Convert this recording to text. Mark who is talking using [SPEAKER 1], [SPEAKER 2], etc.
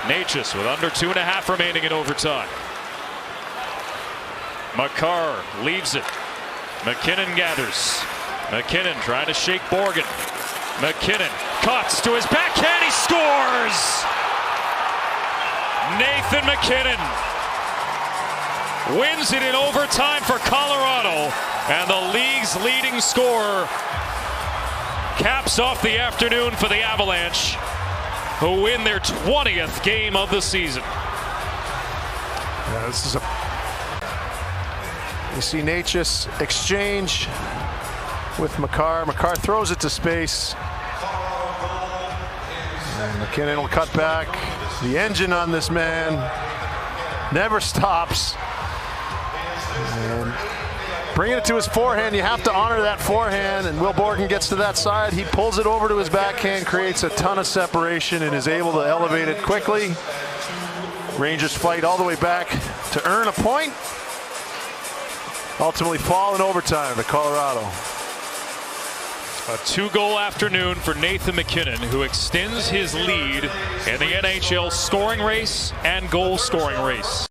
[SPEAKER 1] Natchez with under 2.5 remaining in overtime. McCarr leaves it. MacKinnon gathers. MacKinnon trying to shake Borgen. MacKinnon cuts to his backhand. He scores! Nathan MacKinnon wins it in overtime for Colorado, and the league's leading scorer caps off the afternoon for the Avalanche, who win their 20th game of the season.
[SPEAKER 2] Yeah, this is you see Natchez exchange with McCarr. McCarr throws it to space. And MacKinnon will cut back. The engine on this man never stops. And bringing it to his forehand, you have to honor that forehand, and Will Borgen gets to that side. He pulls it over to his backhand, creates a ton of separation, and is able to elevate it quickly. Rangers fight all the way back to earn a point. Ultimately fall in overtime to Colorado.
[SPEAKER 1] A 2-goal afternoon for Nathan MacKinnon, who extends his lead in the NHL scoring race and goal scoring race.